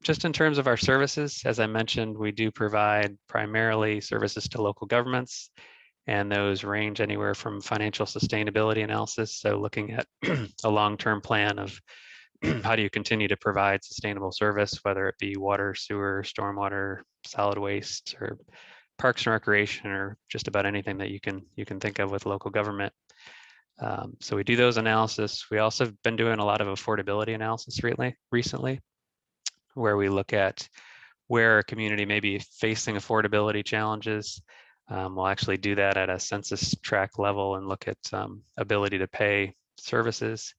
Just in terms of our services, as I mentioned, we do provide primarily services to local governments, and those range anywhere from financial sustainability analysis, so looking at a long-term plan of how do you continue to provide sustainable service, whether it be water, sewer, stormwater, solid waste, or parks and recreation, or just about anything that you can think of with local government. So we do those analysis. We also have been doing a lot of affordability analysis recently, where we look at where a community may be facing affordability challenges. We'll actually do that at a census tract level and look at ability to pay services.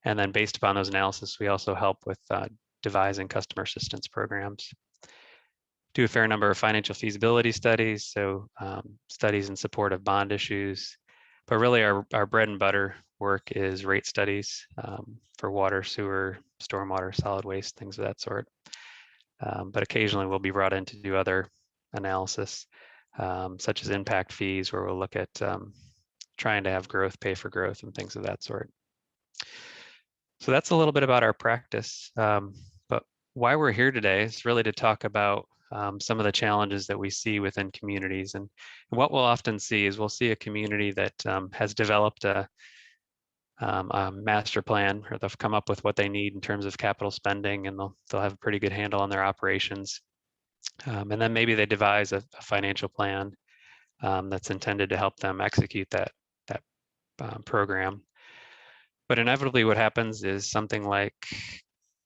And then based upon those analysis, we also help with devising customer assistance programs. Do a fair number of financial feasibility studies, so studies in support of bond issues. But really our bread and butter work is rate studies for water, sewer, stormwater, solid waste, things of that sort. But occasionally we'll be brought in to do other analysis, such as impact fees, where we'll look at trying to have growth pay for growth and things of that sort. So that's a little bit about our practice. But why we're here today is really to talk about some of the challenges that we see within communities. And what we'll often see is we'll see a community that has developed a master plan, or they've come up with what they need in terms of capital spending, and they'll have a pretty good handle on their operations. And then maybe they devise a financial plan that's intended to help them execute that program. But inevitably what happens is something like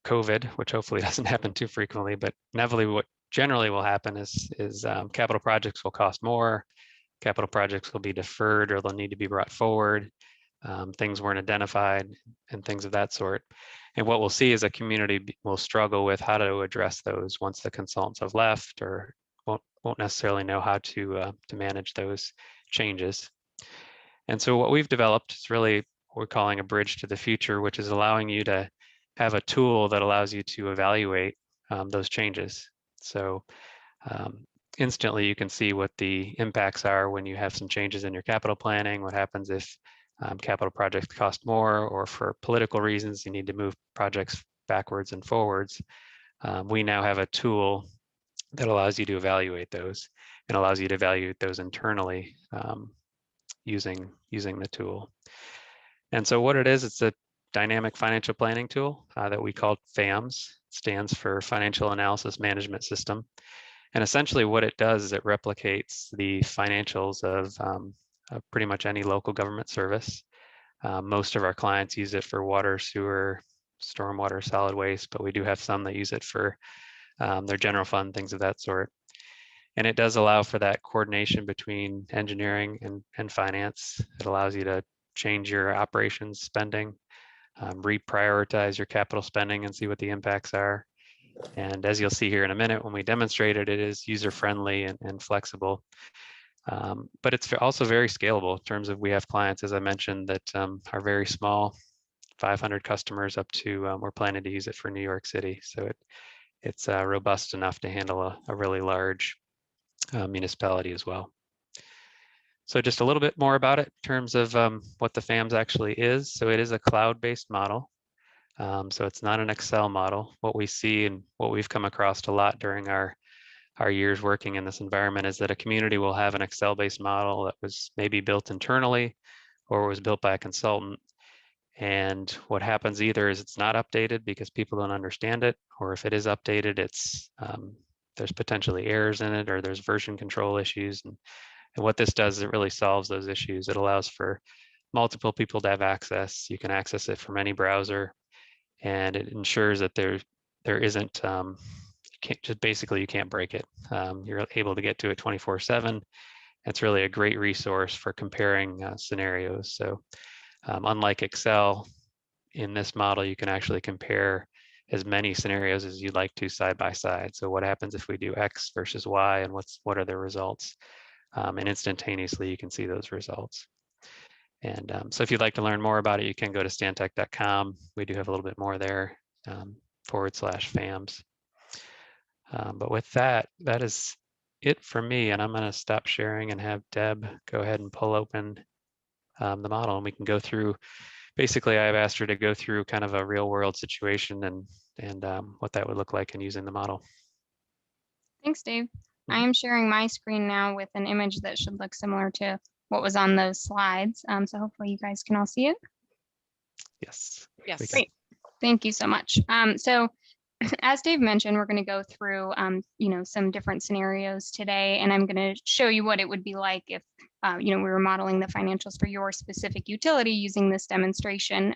COVID, which hopefully doesn't happen too frequently, but inevitably what generally will happen is capital projects will cost more, capital projects will be deferred, or they'll need to be brought forward. Things weren't identified and things of that sort. And what we'll see is a community will struggle with how to address those once the consultants have left, or won't necessarily know how to manage those changes. And so what we've developed is really what we're calling a bridge to the future, which is allowing you to have a tool that allows you to evaluate those changes. So instantly you can see what the impacts are when you have some changes in your capital planning, what happens if capital projects cost more, or for political reasons, you need to move projects backwards and forwards. We now have a tool that allows you to evaluate those, and allows you to evaluate those internally using the tool. And so what it is, it's a dynamic financial planning tool that we call FAMS. It stands for Financial Analysis Management System. And essentially what it does is it replicates the financials of pretty much any local government service. Most of our clients use it for water, sewer, stormwater, solid waste, but we do have some that use it for their general fund, things of that sort. And it does allow for that coordination between engineering and finance. It allows you to change your operations spending, reprioritize your capital spending and see what the impacts are. And as you'll see here in a minute when we demonstrate it, it is user-friendly and flexible. But it's also very scalable in terms of we have clients, as I mentioned, that are very small, 500 customers up to, we're planning to use it for New York City. So it's robust enough to handle a really large municipality as well. So just a little bit more about it in terms of what the FAMS actually is. So it is a cloud-based model. So it's not an Excel model. What we see and what we've come across a lot during our years working in this environment is that a community will have an Excel-based model that was maybe built internally or was built by a consultant. And what happens either is it's not updated because people don't understand it, or if it is updated, it's there's potentially errors in it, or there's version control issues. And what this does is it really solves those issues. It allows for multiple people to have access. You can access it from any browser, and it ensures that there isn't you can't break it. You're able to get to it 24/7. It's really a great resource for comparing scenarios. So unlike Excel, in this model, you can actually compare as many scenarios as you'd like to side by side. So what happens if we do X versus Y, and what are the results? And instantaneously, you can see those results. And so if you'd like to learn more about it, you can go to stantec.com. We do have a little bit more there, /FAMS. But with that, that is it for me. And I'm going to stop sharing and have Deb go ahead and pull open the model. And we can go through, basically, I've asked her to go through kind of a real world situation and and what that would look like in using the model. Thanks, Dave. I am sharing my screen now with an image that should look similar to what was on those slides. So hopefully you guys can all see it. Yes. Yes. Great. Thank you so much. So as Dave mentioned, we're going to go through, some different scenarios today, and I'm going to show you what it would be like if, we were modeling the financials for your specific utility using this demonstration.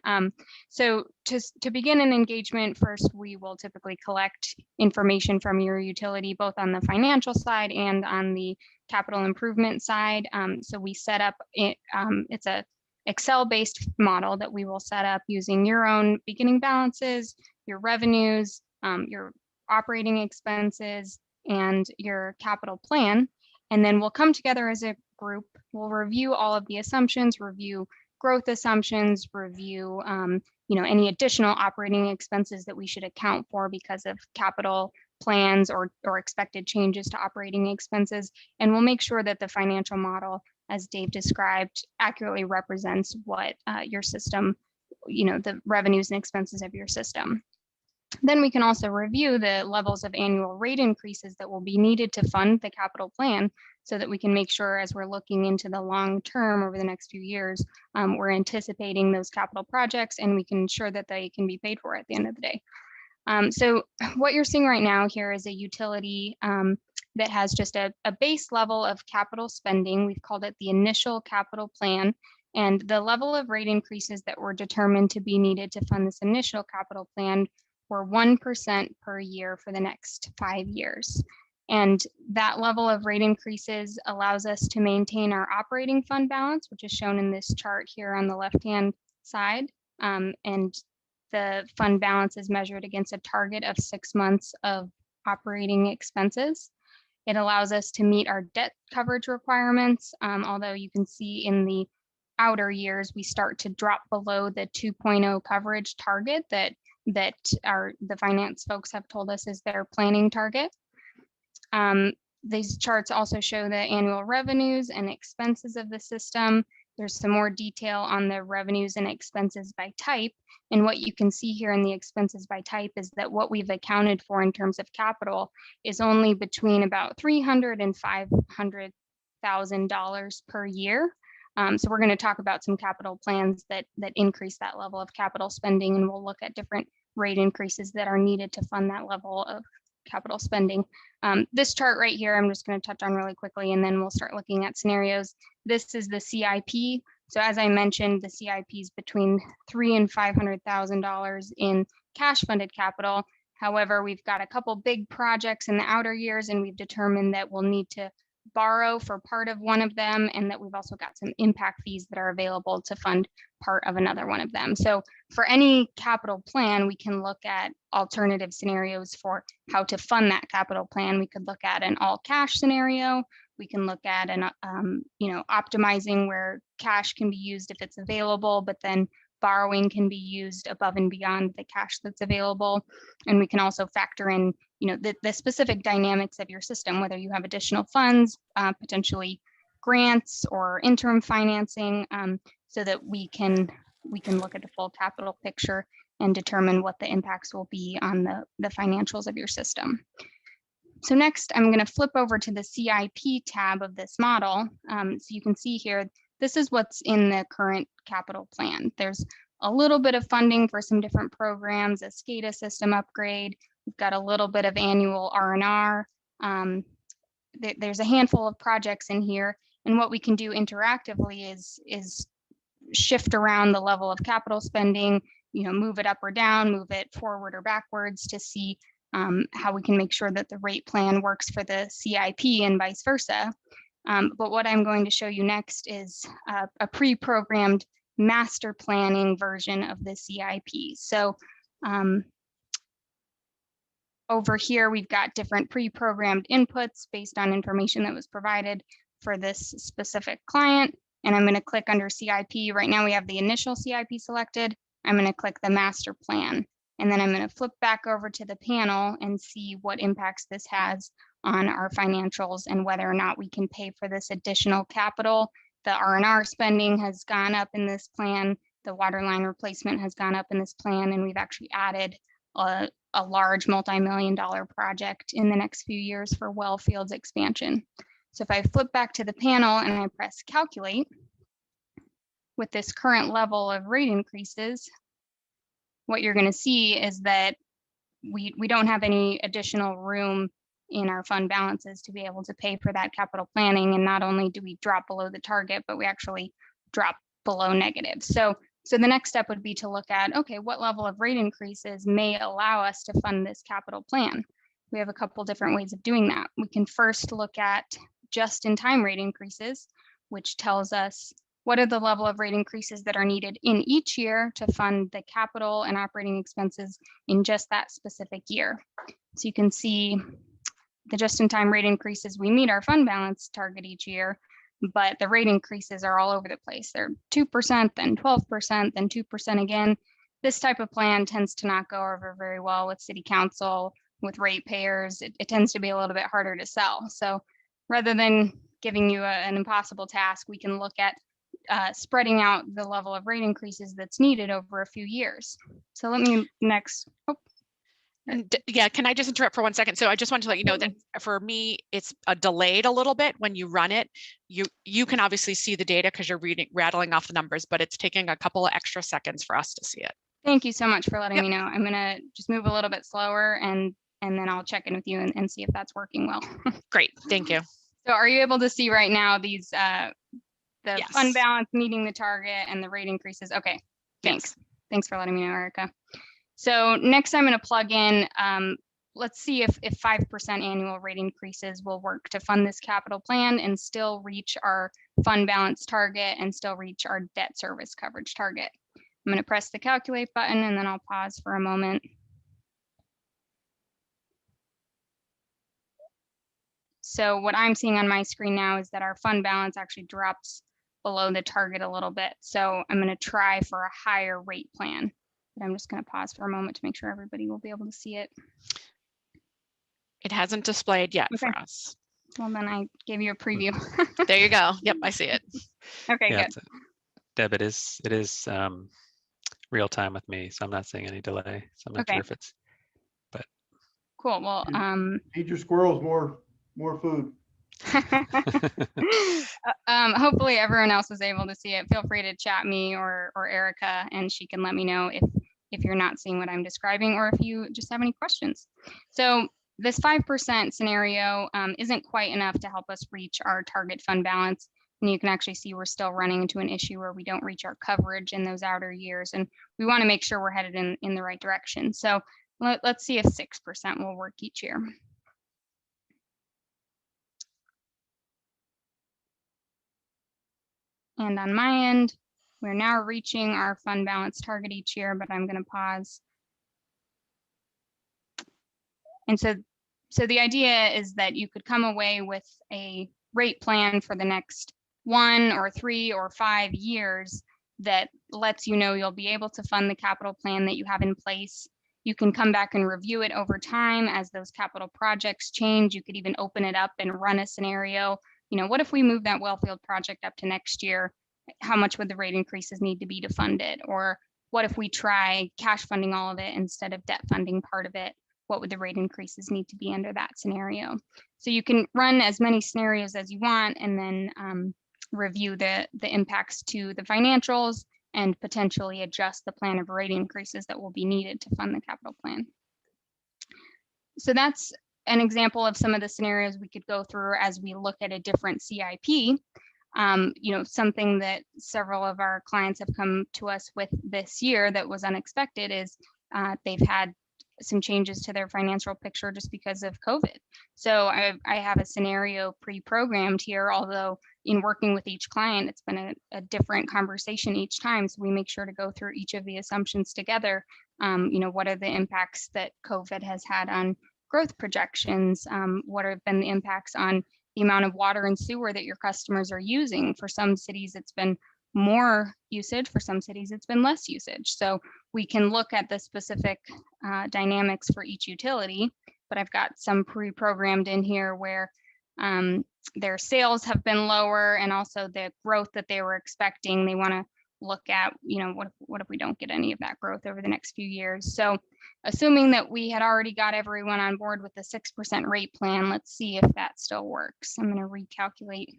So to begin an engagement, first, we will typically collect information from your utility, both on the financial side and on the capital improvement side. So we set up, it's a Excel-based model that we will set up using your own beginning balances, your revenues, your operating expenses, and your capital plan. And then we'll come together as a group. We'll review all of the assumptions, review growth assumptions, review any additional operating expenses that we should account for because of capital plans or expected changes to operating expenses. And we'll make sure that the financial model, as Dave described, accurately represents what your system, the revenues and expenses of your system. Then we can also review the levels of annual rate increases that will be needed to fund the capital plan so that we can make sure as we're looking into the long term over the next few years, we're anticipating those capital projects and we can ensure that they can be paid for at the end of the day. So what you're seeing right now here is a utility that has just a base level of capital spending. We've called it the initial capital plan. And the level of rate increases that were determined to be needed to fund this initial capital plan were 1% per year for the next 5 years. And that level of rate increases allows us to maintain our operating fund balance, which is shown in this chart here on the left-hand side. And the fund balance is measured against a target of 6 months of operating expenses. It allows us to meet our debt coverage requirements, although you can see in the outer years, we start to drop below the 2.0 coverage target that the finance folks have told us is their planning target. These charts also show the annual revenues and expenses of the system. There's some more detail on the revenues and expenses by type. And what you can see here in the expenses by type is that what we've accounted for in terms of capital is only between about $300,000 and $500,000 per year. So we're going to talk about some capital plans that increase that level of capital spending, and we'll look at different rate increases that are needed to fund that level of capital spending. This chart right here, I'm just going to touch on really quickly, and then we'll start looking at scenarios. This is the CIP. So as I mentioned, the CIP is between $300,000 and $500,000 in cash funded capital. However, we've got a couple big projects in the outer years, and we've determined that we'll need to borrow for part of one of them, and that we've also got some impact fees that are available to fund part of another one of them. So for any capital plan, we can look at alternative scenarios for how to fund that capital plan. We could look at an all cash scenario. We can look at an, optimizing where cash can be used if it's available, but then borrowing can be used above and beyond the cash that's available. And we can also factor in, the specific dynamics of your system, whether you have additional funds, potentially grants or interim financing, so that we can look at the full capital picture and determine what the impacts will be on the financials of your system. So next, I'm going to flip over to the CIP tab of this model. So you can see here, this is what's in the current capital plan. There's a little bit of funding for some different programs, a SCADA system upgrade. We've got a little bit of annual R&R. There's a handful of projects in here. And what we can do interactively is shift around the level of capital spending, move it up or down, move it forward or backwards to see how we can make sure that the rate plan works for the CIP and vice versa. But what I'm going to show you next is a pre-programmed master planning version of the CIP. So over here, we've got different pre-programmed inputs based on information that was provided for this specific client. And I'm going to click under CIP. Right now we have the initial CIP selected. I'm going to click the master plan. And then I'm going to flip back over to the panel and see what impacts this has on our financials and whether or not we can pay for this additional capital. The R&R spending has gone up in this plan. The water line replacement has gone up in this plan, and we've actually added a large multi-million-dollar project in the next few years for well fields expansion. So if I flip back to the panel and I press calculate, with this current level of rate increases, what you're going to see is that we don't have any additional room in our fund balances to be able to pay for that capital planning. And not only do we drop below the target, but we actually drop below negative. So the next step would be to look at, okay, what level of rate increases may allow us to fund this capital plan? We have a couple different ways of doing that. We can first look at just-in-time rate increases, which tells us what are the level of rate increases that are needed in each year to fund the capital and operating expenses in just that specific year. So you can see the just-in-time rate increases, we meet our fund balance target each year, but the rate increases are all over the place. They're 2%, then 12%, then 2% again. This type of plan tends to not go over very well with city council, with ratepayers. It tends to be a little bit harder to sell. So rather than giving you an impossible task, we can look at spreading out the level of rate increases that's needed over a few years. So let me next. Oh. Yeah, can I just interrupt for 1 second? So I just want to let you know that for me, it's delayed a little bit when you run it. You can obviously see the data because you're rattling off the numbers, but it's taking a couple of extra seconds for us to see it. Thank you so much for letting me know. I'm gonna just move a little bit slower and then I'll check in with you and see if that's working well. Great, thank you. So are you able to see right now these the Yes. fund balance meeting the target and the rate increases? Okay, thanks. Yes. Thanks for letting me know, Erica. So next I'm going to plug in, let's see if 5% annual rate increases will work to fund this capital plan and still reach our fund balance target and still reach our debt service coverage target. I'm going to press the calculate button and then I'll pause for a moment. So what I'm seeing on my screen now is that our fund balance actually drops below the target a little bit. So I'm going to try for a higher rate plan. But I'm just going to pause for a moment to make sure everybody will be able to see it. It hasn't displayed yet Okay. for us. Well, then I gave you a preview. There you go. Yep, I see it. Okay, Yeah, good. Deb, it is real time with me, so I'm not seeing any delay. So I'm not Okay. sure if it's, but Cool. Well, feed your squirrels more food. hopefully everyone else was able to see it. Feel free to chat me or Erica, and she can let me know if you're not seeing what I'm describing or if you just have any questions. So this 5% scenario isn't quite enough to help us reach our target fund balance. And you can actually see we're still running into an issue where we don't reach our coverage in those outer years. And we want to make sure we're headed in the right direction. So let's see if 6% will work each year. And on my end, we're now reaching our fund balance target each year, but I'm going to pause. And so the idea is that you could come away with a rate plan for the next 1 or 3 or 5 years that lets you know you'll be able to fund the capital plan that you have in place. You can come back and review it over time as those capital projects change. You could even open it up and run a scenario. You know, what if we move that wellfield project up to next year? How much would the rate increases need to be to fund it? Or what if we try cash funding all of it instead of debt funding part of it? What would the rate increases need to be under that scenario? So you can run as many scenarios as you want and then review the impacts to the financials and potentially adjust the plan of rate increases that will be needed to fund the capital plan. So that's an example of some of the scenarios we could go through as we look at a different CIP. You know, something that several of our clients have come to us with this year that was unexpected is they've had some changes to their financial picture just because of COVID. So I have a scenario pre-programmed here, although in working with each client, it's been a different conversation each time. So we make sure to go through each of the assumptions together. You know, what are the impacts that COVID has had on growth projections? What have been the impacts on the amount of water and sewer that your customers are using? For some cities, it's been more usage. For some cities, it's been less usage. So we can look at the specific dynamics for each utility, but I've got some pre-programmed in here where their sales have been lower and also the growth that they were expecting. They want to look at, what if we don't get any of that growth over the next few years. So assuming that we had already got everyone on board with the 6% rate plan, let's see if that still works. I'm going to recalculate.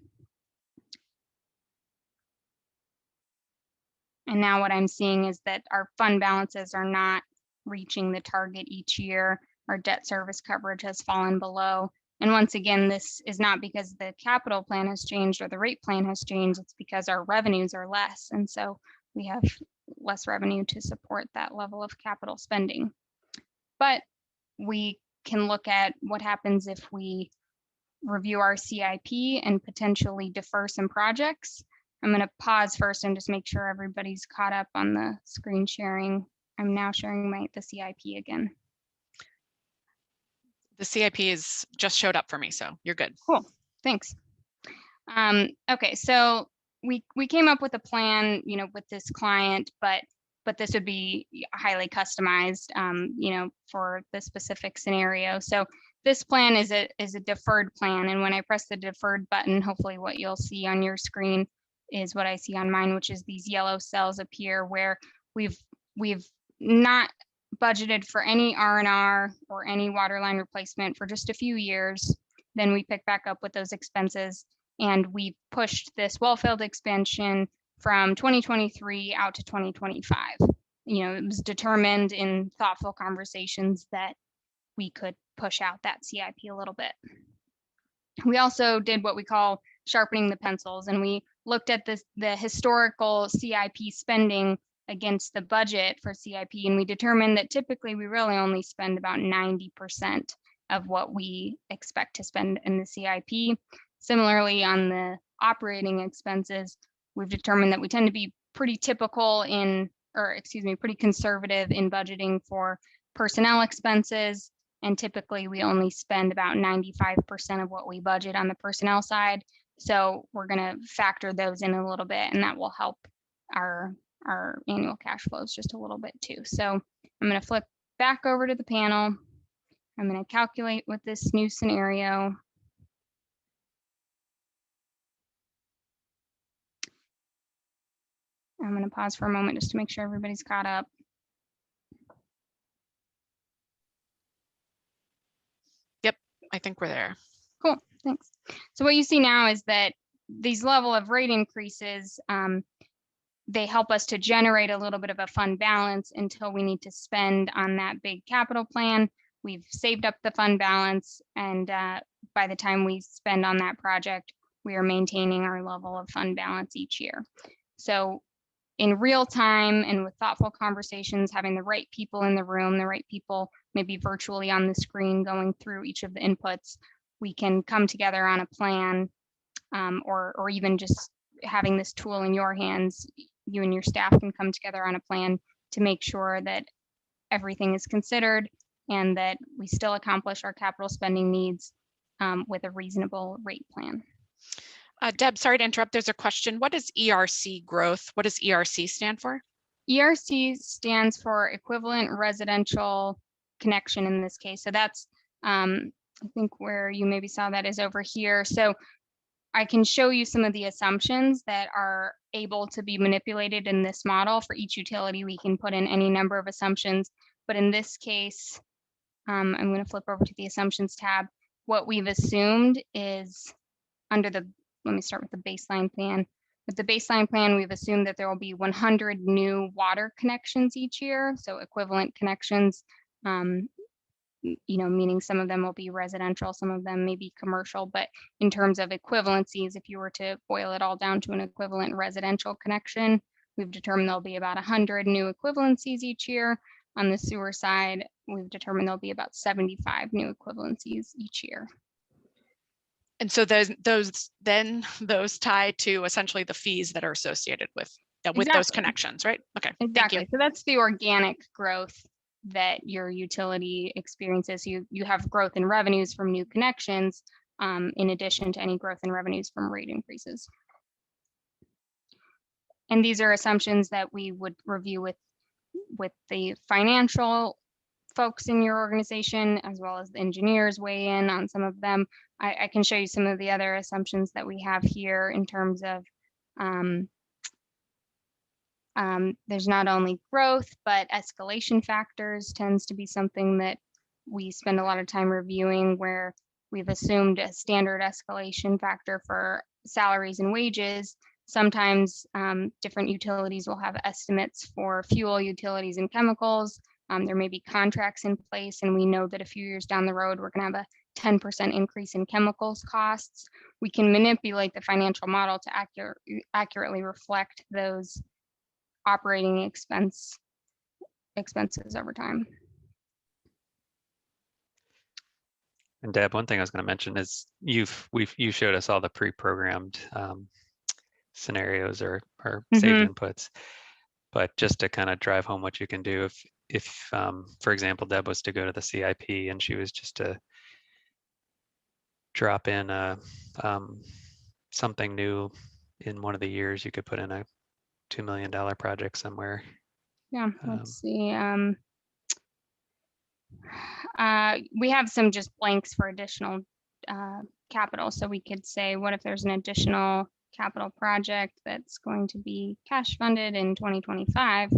And now what I'm seeing is that our fund balances are not reaching the target each year. Our debt service coverage has fallen below. And once again, this is not because the capital plan has changed or the rate plan has changed. It's because our revenues are less. And so we have less revenue to support that level of capital spending. But we can look at what happens if we review our CIP and potentially defer some projects. I'm going to pause first and just make sure everybody's caught up on the screen sharing. I'm now sharing the CIP again. The CIP is just showed up for me, so you're good. Cool, thanks. Okay, so we came up with a plan, with this client, but this would be highly customized, for the specific scenario. So this plan is a deferred plan, and when I press the deferred button, hopefully what you'll see on your screen is what I see on mine, which is these yellow cells appear where we've not budgeted for any R&R or any water line replacement for just a few years. Then we pick back up with those expenses, and we pushed this well field expansion from 2023 out to 2025. It was determined in thoughtful conversations that we could push out that CIP a little bit. We also did what we call sharpening the pencils, and we looked at the historical CIP spending against the budget for CIP, and we determined that typically we really only spend about 90% of what we expect to spend in the CIP. Similarly, on the operating expenses, we've determined that we tend to be pretty pretty conservative in budgeting for personnel expenses, and typically we only spend about 95% of what we budget on the personnel side. So we're going to factor those in a little bit, and that will help our annual cash flows just a little bit too. So I'm going to flip back over to the panel. I'm going to calculate with this new scenario. I'm going to pause for a moment just to make sure everybody's caught up. Yep, I think we're there. Cool, thanks. So what you see now is that these level of rate increases, they help us to generate a little bit of a fund balance until we need to spend on that big capital plan. We've saved up the fund balance, and by the time we spend on that project, we are maintaining our level of fund balance each year. So in real time and with thoughtful conversations, having the right people in the room, the right people maybe virtually on the screen going through each of the inputs, we can come together on a plan, or even just having this tool in your hands, you and your staff can come together on a plan to make sure that everything is considered and that we still accomplish our capital spending needs with a reasonable rate plan. Deb, sorry to interrupt. There's a question. What is ERC growth? What does ERC stand for? ERC stands for equivalent residential connection in this case. So that's, I think where you maybe saw that is over here. So I can show you some of the assumptions that are able to be manipulated in this model. For each utility, we can put in any number of assumptions. But in this case, I'm going to flip over to the assumptions tab. What we've assumed is under the, let me start with the baseline plan. With the baseline plan, we've assumed that there will be 100 new water connections each year, so equivalent connections, meaning some of them will be residential, some of them may be commercial, but in terms of equivalencies, if you were to boil it all down to an equivalent residential connection, we've determined there'll be about 100 new equivalencies each year. On the sewer side, we've determined there'll be about 75 new equivalencies each year. And so those tie to essentially the fees that are associated with those connections, right? Okay. Exactly. So that's the organic growth that your utility experiences. You have growth in revenues from new connections, in addition to any growth in revenues from rate increases. And these are assumptions that we would review with the financial folks in your organization, as well as the engineers weigh in on some of them. I can show you some of the other assumptions that we have here in terms of There's not only growth, but escalation factors tends to be something that we spend a lot of time reviewing, where we've assumed a standard escalation factor for salaries and wages. Sometimes different utilities will have estimates for fuel, utilities, and chemicals. There may be contracts in place, and we know that a few years down the road, we're going to have a 10% increase in chemicals costs. We can manipulate the financial model to accurately reflect those operating expenses over time. And Deb, one thing I was going to mention is you showed us all the pre-programmed scenarios or saved inputs, but just to kind of drive home what you can do if for example, Deb was to go to the CIP and she was just to drop in something new in one of the years, you could put in a $2 million project somewhere. Yeah, let's see. We have some just blanks for additional capital. So we could say, what if there's an additional capital project that's going to be cash funded in 2025?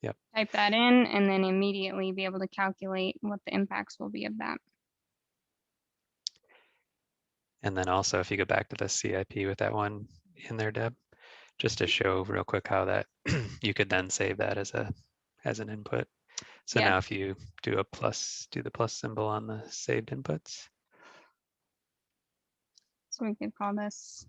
Yep. Type that in and then immediately be able to calculate what the impacts will be of that. And then also, if you go back to the CIP with that one in there, Deb, just to show real quick how that you could then save that as an input. So Yeah. now if you do the plus symbol on the saved inputs. So we could call this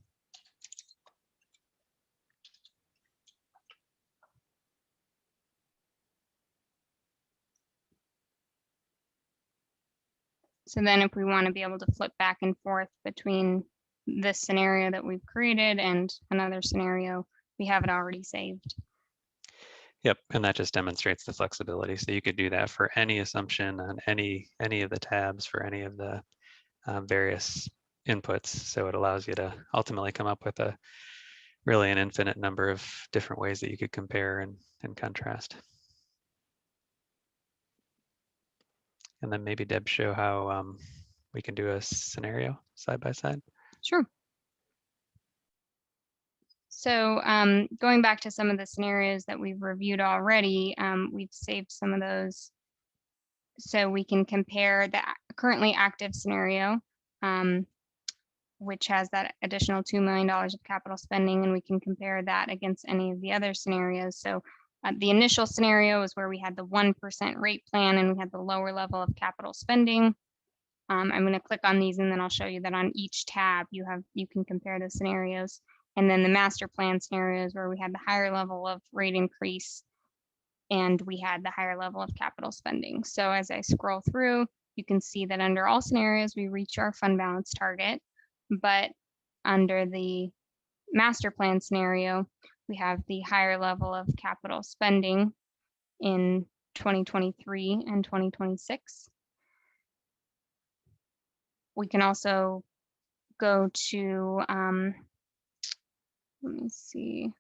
so then if we want to be able to flip back and forth between this scenario that we've created and another scenario, we have it already saved. Yep, and that just demonstrates the flexibility. So you could do that for any assumption on any of the tabs for any of the various inputs. So it allows you to ultimately come up with really an infinite number of different ways that you could compare and contrast. And then maybe Deb, show how we can do a scenario side by side. Sure. So going back to some of the scenarios that we've reviewed already, we've saved some of those so we can compare the currently active scenario, which has that additional $2 million of capital spending, and we can compare that against any of the other scenarios. So the initial scenario is where we had the 1% rate plan and we had the lower level of capital spending. I'm going to click on these and then I'll show you that on each tab you can compare the scenarios. And then the master plan scenarios where we had the higher level of rate increase and we had the higher level of capital spending. So as I scroll through, you can see that under all scenarios, we reach our fund balance target, but under the master plan scenario, we have the higher level of capital spending in 2023 and 2026. We can also go to, let me see,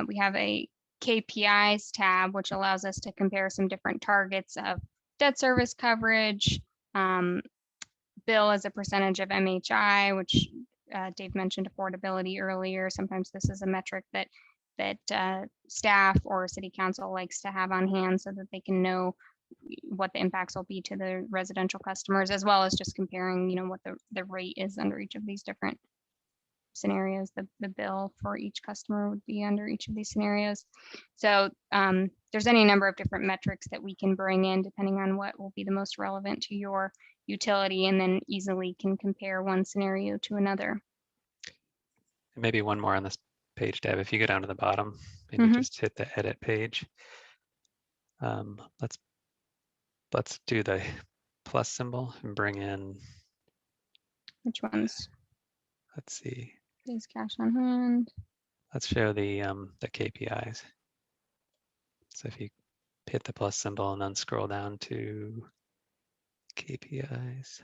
we have a Kpis tab, which allows us to compare some different targets of debt service coverage, bill as a percentage of MHI, which Dave mentioned affordability earlier. Sometimes this is a metric that staff or city council likes to have on hand so that they can know what the impacts will be to the residential customers, as well as just comparing, what the rate is under each of these different scenarios. The bill for each customer would be under each of these scenarios. So there's any number of different metrics that we can bring in depending on what will be the most relevant to your utility, and then easily can compare one scenario to another. Maybe one more on this page, Deb. If you go down to the bottom and you just hit the edit page, let's do the plus symbol and bring in. Which ones? Let's see. Please cash on hand. Let's show the KPIs. So if you hit the plus symbol and then scroll down to KPIs.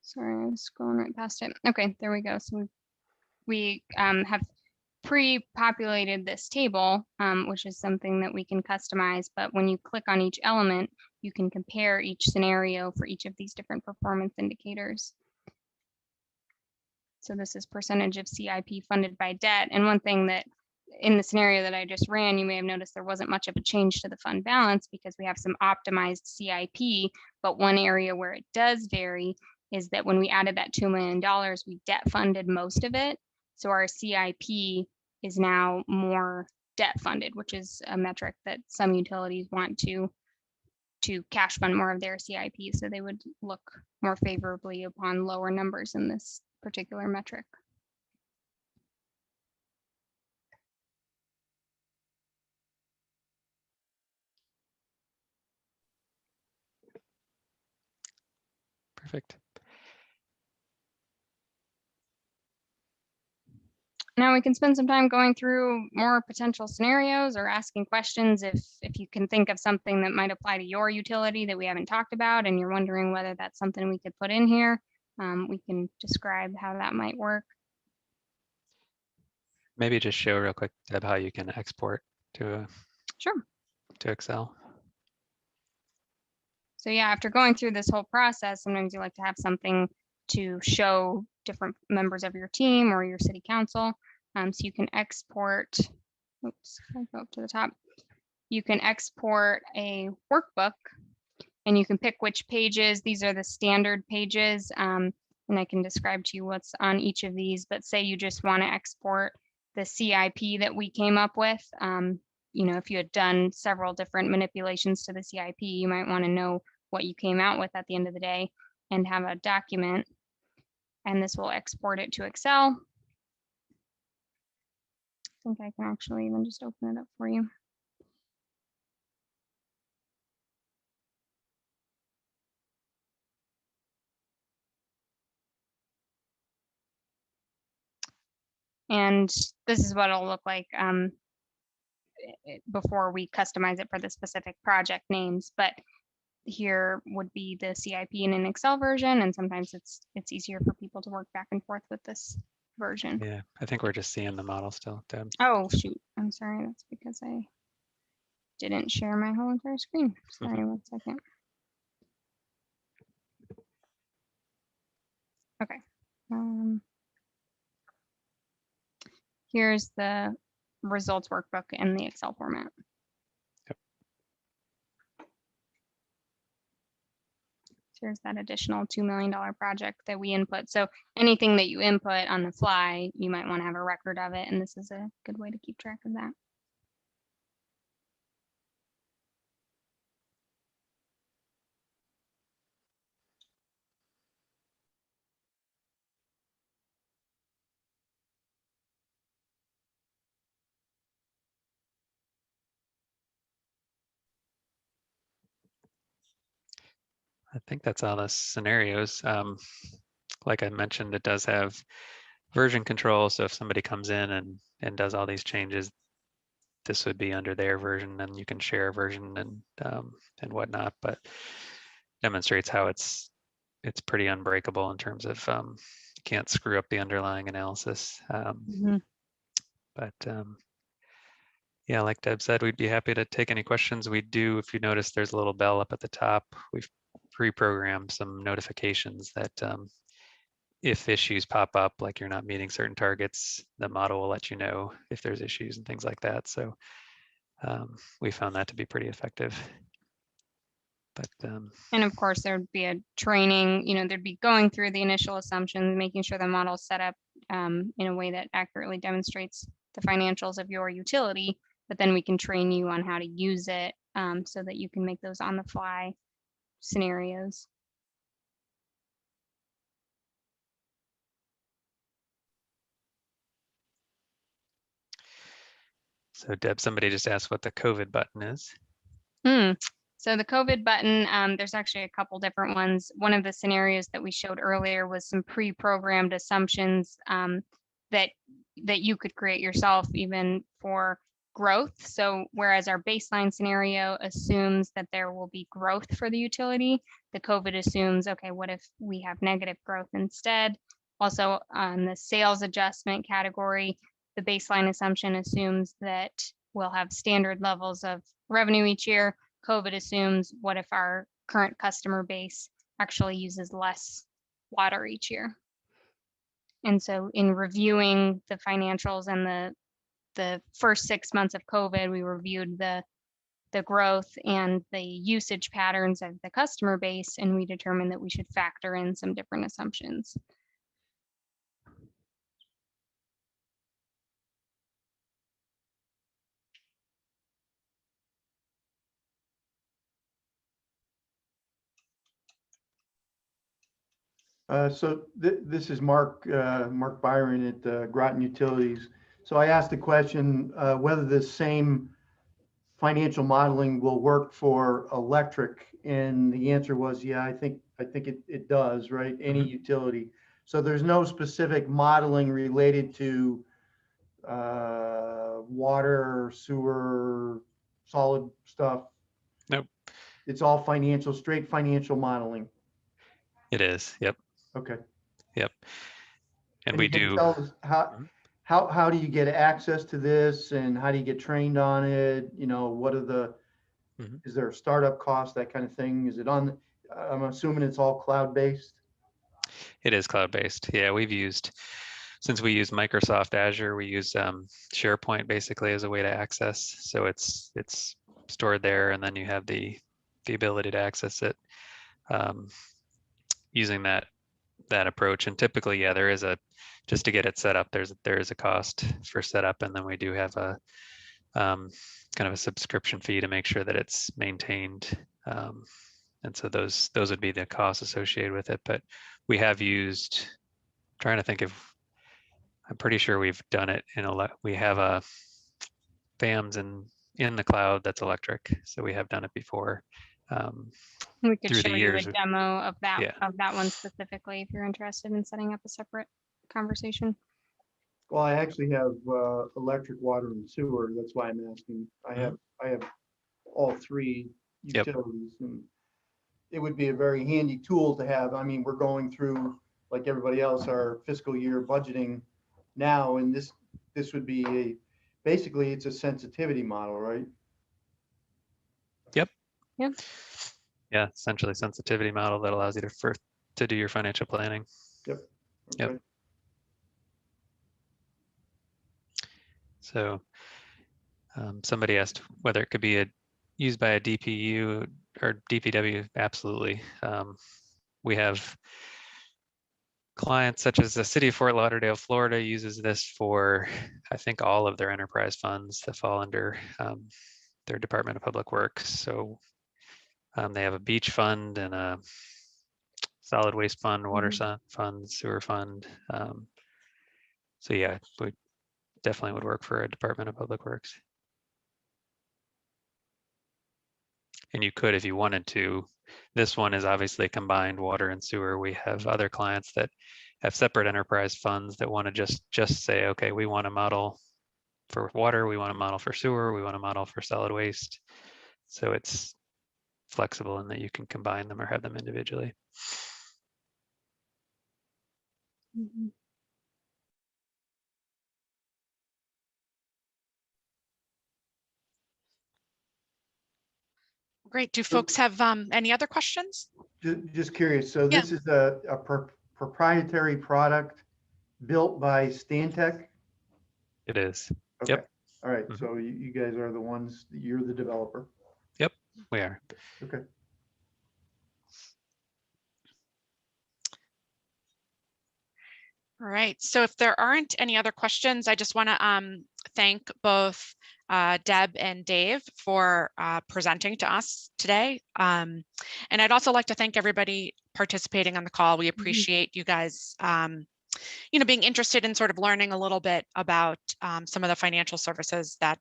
Sorry, I was scrolling right past it. Okay, there we go. So we have pre-populated this table, which is something that we can customize. But when you click on each element, you can compare each scenario for each of these different performance indicators. So this is percentage of CIP funded by debt. And one thing that in the scenario that I just ran, you may have noticed there wasn't much of a change to the fund balance because we have some optimized CIP. But one area where it does vary is that when we added that $2 million, we debt funded most of it. So our CIP is now more debt funded, which is a metric that some utilities want to cash fund more of their CIP. So they would look more favorably upon lower numbers in this particular metric. Perfect. Now we can spend some time going through more potential scenarios or asking questions if you can think of something that might apply to your utility that we haven't talked about and you're wondering whether that's something we could put in here. We can describe how that might work. Maybe just show real quick, Deb, how you can export to Sure. to Excel. So yeah, after going through this whole process, sometimes you like to have something to show different members of your team or your city council. So you can export, oops, if I go up to the top, you can export a workbook and you can pick which pages. These are the standard pages. And I can describe to you what's on each of these, but say you just want to export the CIP that we came up with. You know, if you had done several different manipulations to the CIP, you might want to know what you came out with at the end of the day and have a document. And this will export it to Excel. I think I can actually even just open it up for you. And this is what it'll look like before we customize it for the specific project names. But here would be the CIP in an Excel version, and sometimes it's easier for people to work back and forth with this version. Yeah, I think we're just seeing the model still, Deb. Oh, shoot. I'm sorry. That's because I didn't share my whole entire screen. Sorry, 1 second. Okay. Here's the results workbook in the Excel format. Yep. So here's that additional $2 million project that we input. So anything that you input on the fly, you might want to have a record of it. And this is a good way to keep track of that. I think that's all the scenarios. Like I mentioned, it does have version control. So if somebody comes in and does all these changes, this would be under their version, and you can share a version and whatnot. But demonstrates how it's pretty unbreakable in terms of you can't screw up the underlying analysis. But yeah, like Deb said, we'd be happy to take any questions. We do, if you notice, there's a little bell up at the top. We've pre-programmed some notifications that if issues pop up, like you're not meeting certain targets, the model will let you know if there's issues and things like that. So we found that to be pretty effective. But and of course, there would be a training, you know, there'd be going through the initial assumptions, making sure the model's set up in a way that accurately demonstrates the financials of your utility, but then we can train you on how to use it so that you can make those on the fly scenarios. so Deb, somebody just asked what the COVID button is. So the COVID button, there's actually a couple different ones. One of the scenarios that we showed earlier was some pre-programmed assumptions that you could create yourself even for growth. So whereas our baseline scenario assumes that there will be growth for the utility, the COVID assumes, okay, what if we have negative growth instead? Also on the sales adjustment category, the baseline assumption assumes that we'll have standard levels of revenue each year. COVID assumes, what if our current customer base actually uses less water each year? And so in reviewing the financials and the first 6 months of COVID, we reviewed the growth and the usage patterns of the customer base, and we determined that we should factor in some different assumptions. So this is Mark Byron at Groton Utilities. So I asked the question whether the same financial modeling will work for electric, and the answer was, yeah, I think it does, right? Any utility. So there's no specific modeling related to water, sewer, solid stuff. Nope. It's all financial, straight financial modeling. It is. Yep. Okay. Yep. And And we you can do. tell us how do you get access to this, and how do you get trained on it? You know, what are the, is there a startup cost, that kind of thing? Is it on, I'm assuming it's all cloud-based? It is cloud-based. Yeah, since we use Microsoft Azure, we use SharePoint basically as a way to access. So it's stored there, and then you have the ability to access it using that approach. And typically, yeah, there is just to get it set up, there is a cost for setup, and then we do have a kind of a subscription fee to make sure that it's maintained. And so those would be the costs associated with it. But we have used, trying to think if, I'm pretty sure we've done it we have a FAMS in the cloud that's electric. So we have done it before. We could Through show the you a years, demo of that yeah. one specifically if you're interested in setting up a separate conversation. Well, I actually have electric, water, and sewer. That's why I'm asking. I have all three utilities, and it would be a very handy tool to have. I mean, we're going through, like everybody else, our fiscal year budgeting now, and this would be basically it's a sensitivity model, right? Yep. Yep. Yeah, essentially sensitivity model that allows you to do your financial planning. Yep. Okay. Yep. So somebody asked whether it could be used by a DPU or DPW. Absolutely. We have clients such as the city of Fort Lauderdale, Florida uses this for, I think, all of their enterprise funds that fall under their Department of Public Works. So they have a beach fund and a solid waste fund, water fund, sewer fund. So yeah, we definitely would work for a Department of Public Works. And you could, if you wanted to. This one is obviously combined water and sewer. We have other clients that have separate enterprise funds that want to just say, okay, we want a model for water, we want a model for sewer, we want a model for solid waste. So it's flexible in that you can combine them or have them individually. Great. Do folks have any other questions? Just curious. So this is a proprietary product built by Stantec? It is. Okay. Yep. All right. So you guys are the ones, you're the developer. Yep, we are. Okay. All right. So if there aren't any other questions, I just want to thank both Deb and Dave for presenting to us today. And I'd also like to thank everybody participating on the call. We appreciate you guys, being interested in sort of learning a little bit about some of the financial services that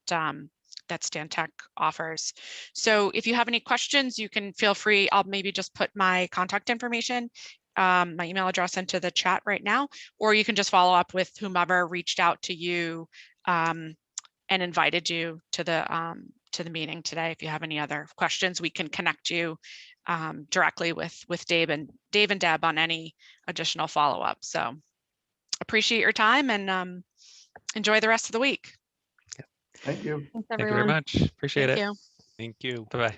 that Stantec offers. So if you have any questions, you can feel free. I'll maybe just put my contact information, my email address into the chat right now, or you can just follow up with whomever reached out to you and invited you to the meeting today. If you have any other questions, we can connect you directly with Dave and Deb on any additional follow-up. So appreciate your time and enjoy the rest of the week. Thank you. Thanks, Thank you very much. Appreciate it. Thank you. Bye-bye.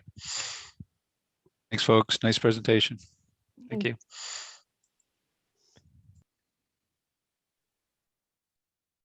Thanks, folks. Nice presentation. Thank you.